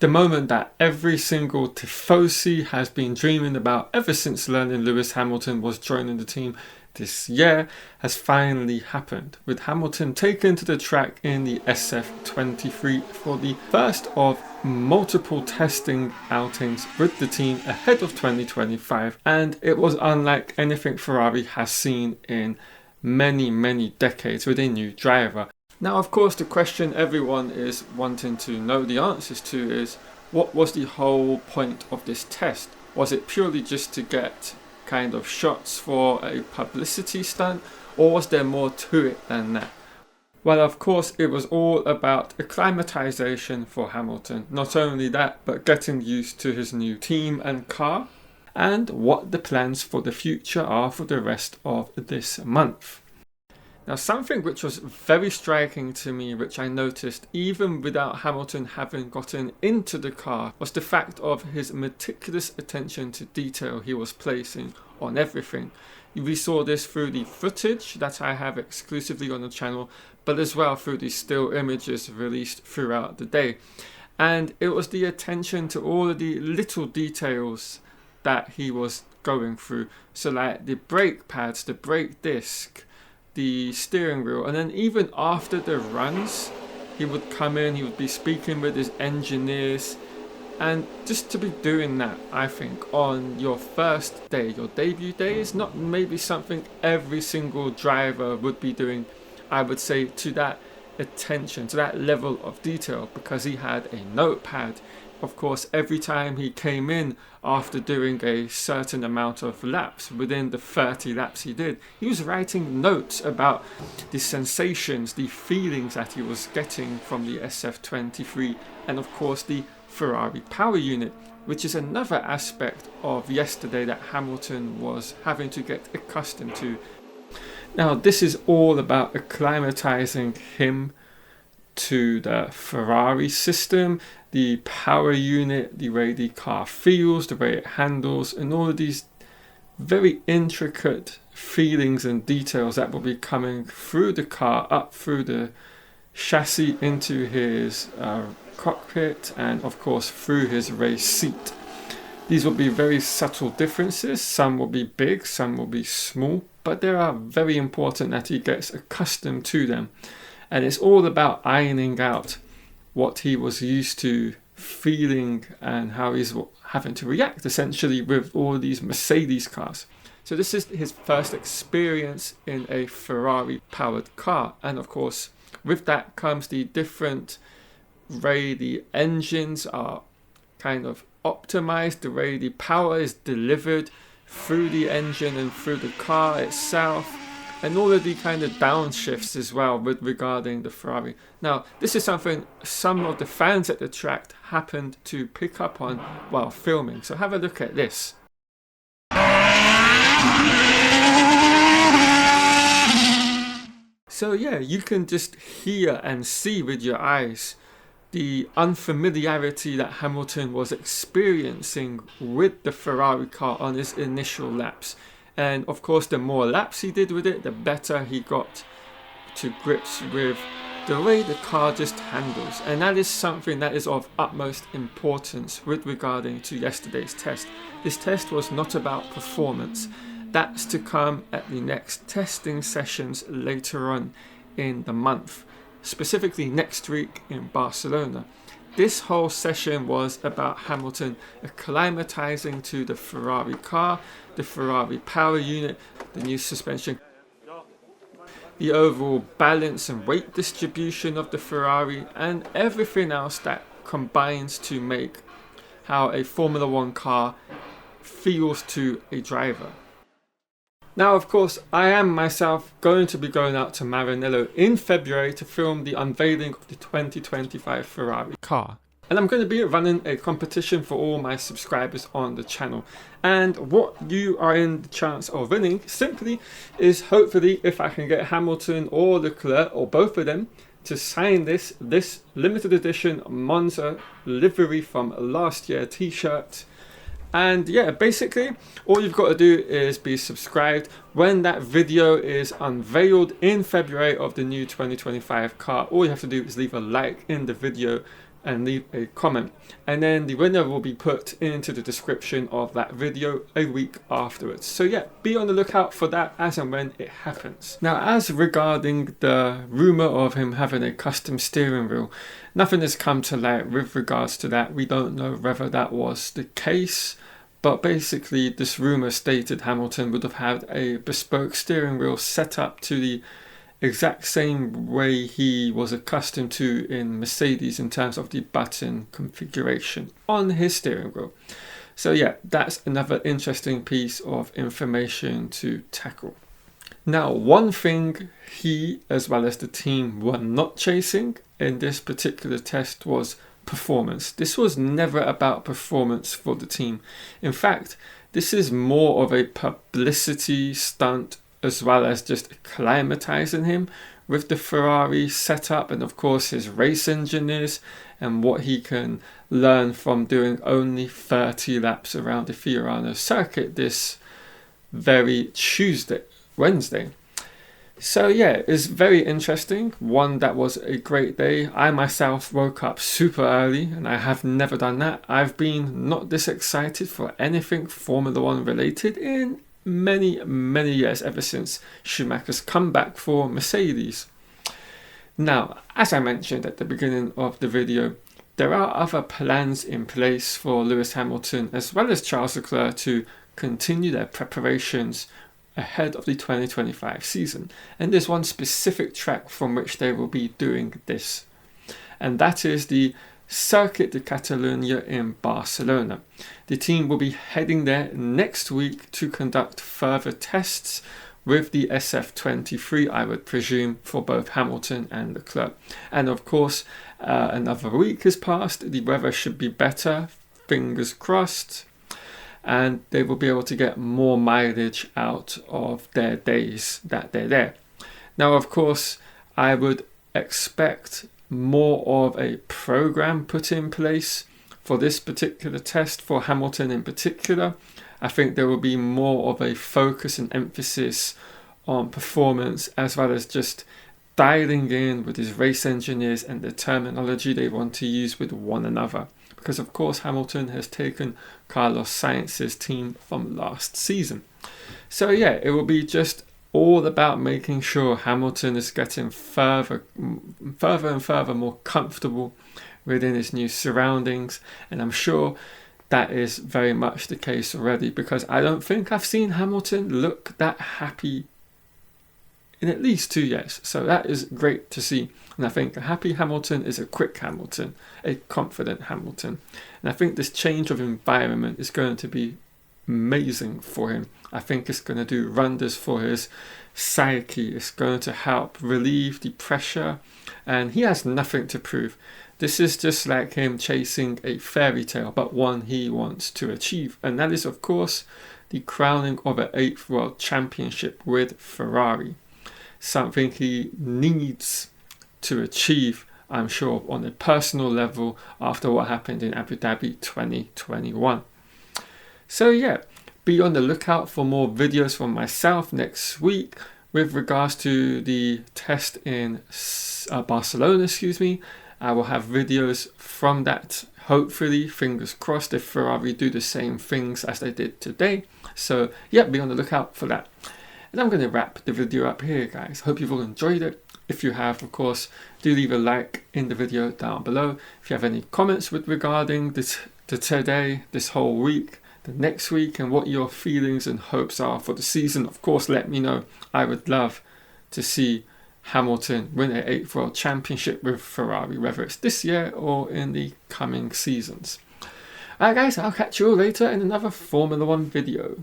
The moment that every single Tifosi has been dreaming about ever since learning Lewis Hamilton was joining the team this year has finally happened, with Hamilton taken to the track in the SF23 for the first of multiple testing outings with the team ahead of 2025, and it was unlike anything Ferrari has seen in many decades with a new driver. Now, of course, the question everyone is wanting to know the answers to is, what was the whole point of this test? Was it purely just to get kind of shots for a publicity stunt, or was there more to it than that? Well, of course, it was all about acclimatization for Hamilton. Not only that, but getting used to his new team and car, and what the plans for the future are for the rest of this month. Now, something which was very striking to me, which I noticed even without Hamilton having gotten into the car, was the fact of his meticulous attention to detail he was placing on everything. We saw this through the footage that I have exclusively on the channel, but as well through the still images released throughout the day. And it was the attention to all of the little details that he was going through. So like the brake pads, the brake disc, the steering wheel, and then even after the runs, he would come in, he would be speaking with his engineers, and just to be doing that, I think, on your first day, your debut day, is not maybe something every single driver would be doing, I would say, to that attention, to that level of detail, because he had a notepad. Of course, every time he came in after doing a certain amount of laps, within the 30 laps he did, he was writing notes about the sensations, the feelings that he was getting from the SF23, and of course the Ferrari power unit, which is another aspect of yesterday that Hamilton was having to get accustomed to. Now, this is all about acclimatizing him to the Ferrari system, the power unit, the way the car feels, the way it handles, and all of these very intricate feelings and details that will be coming through the car, up through the chassis into his cockpit, and of course through his race seat. These will be very subtle differences. Some will be big, some will be small, but they are very important that he gets accustomed to them. And it's all about ironing out what he was used to feeling and how he's having to react essentially with all these Mercedes cars. So this is his first experience in a Ferrari powered car, and of course with that comes the different way the engines are kind of optimized, the way the power is delivered through the engine and through the car itself, and all of the kind of downshifts as well with regarding the Ferrari. Now, this is something some of the fans at the track happened to pick up on while filming. So have a look at this. So yeah, you can just hear and see with your eyes the unfamiliarity that Hamilton was experiencing with the Ferrari car on his initial laps. And of course, the more laps he did with it, the better he got to grips with the way the car just handles. And that is something that is of utmost importance with regarding to yesterday's test. This test was not about performance. That's to come at the next testing sessions later on in the month, specifically next week in Barcelona. This whole session was about Hamilton acclimatizing to the Ferrari car, the Ferrari power unit, the new suspension, the overall balance and weight distribution of the Ferrari, and everything else that combines to make how a Formula One car feels to a driver. Now, of course, I am myself going to be going out to Maranello in February to film the unveiling of the 2025 Ferrari car. And I'm going to be running a competition for all my subscribers on the channel. And what you are in the chance of winning simply is, hopefully, if I can get Hamilton or Leclerc or both of them to sign this limited edition Monza livery from last year t-shirt. And yeah, basically, all you've got to do is be subscribed. When that video is unveiled in February of the new 2025 car, all you have to do is leave a like in the video and leave a comment, and then the winner will be put into the description of that video a week afterwards. So yeah, be on the lookout for that as and when it happens. Now, as regarding the rumor of him having a custom steering wheel, nothing has come to light with regards to that. We don't know whether that was the case, but basically this rumor stated Hamilton would have had a bespoke steering wheel set up to the exact same way he was accustomed to in Mercedes in terms of the button configuration on his steering wheel. So yeah, that's another interesting piece of information to tackle. Now, one thing he as well as the team were not chasing in this particular test was performance. This was never about performance for the team. In fact, this is more of a publicity stunt as well as just acclimatizing him with the Ferrari setup and of course his race engineers and what he can learn from doing only 30 laps around the Fiorano circuit this very Wednesday. So yeah, it's very interesting. One, that was a great day. I myself woke up super early and I have never done that. I've been not this excited for anything Formula One related in many years, ever since Schumacher's comeback for Mercedes. Now, as I mentioned at the beginning of the video, there are other plans in place for Lewis Hamilton as well as Charles Leclerc to continue their preparations ahead of the 2025 season, and there's one specific track from which they will be doing this, and that is the Circuit de Catalunya in Barcelona. The team will be heading there next week to conduct further tests with the SF23, I would presume, for both Hamilton and Leclerc. And of course, another week has passed, the weather should be better, fingers crossed, and they will be able to get more mileage out of their days that they're there. Now, of course, I would expect more of a program put in place for this particular test for Hamilton in particular. I think there will be more of a focus and emphasis on performance as well as just dialing in with his race engineers and the terminology they want to use with one another, because of course Hamilton has taken Carlos Sainz's team from last season. So yeah, it will be just all about making sure Hamilton is getting further and further more comfortable within his new surroundings, and I'm sure that is very much the case already, because I don't think I've seen Hamilton look that happy in at least 2 years. So that is great to see, and I think a happy Hamilton is a quick Hamilton, a confident Hamilton, and I think this change of environment is going to be amazing for him. I think it's going to do wonders for his psyche. It's going to help relieve the pressure, and he has nothing to prove. This is just like him chasing a fairy tale, but one he wants to achieve, and that is of course the crowning of an 8th World Championship with Ferrari. Something he needs to achieve, I'm sure, on a personal level after what happened in Abu Dhabi 2021. So yeah, be on the lookout for more videos from myself next week with regards to the test in Barcelona, I will have videos from that, hopefully, fingers crossed, if Ferrari do the same things as they did today. So yeah, be on the lookout for that. And I'm going to wrap the video up here, guys. Hope you've all enjoyed it. If you have, of course, do leave a like in the video down below. If you have any comments with regarding this today, this whole week, the next week, and what your feelings and hopes are for the season, of course, let me know. I would love to see Hamilton win an 8th World Championship with Ferrari, whether it's this year or in the coming seasons. Alright guys, I'll catch you all later in another Formula One video.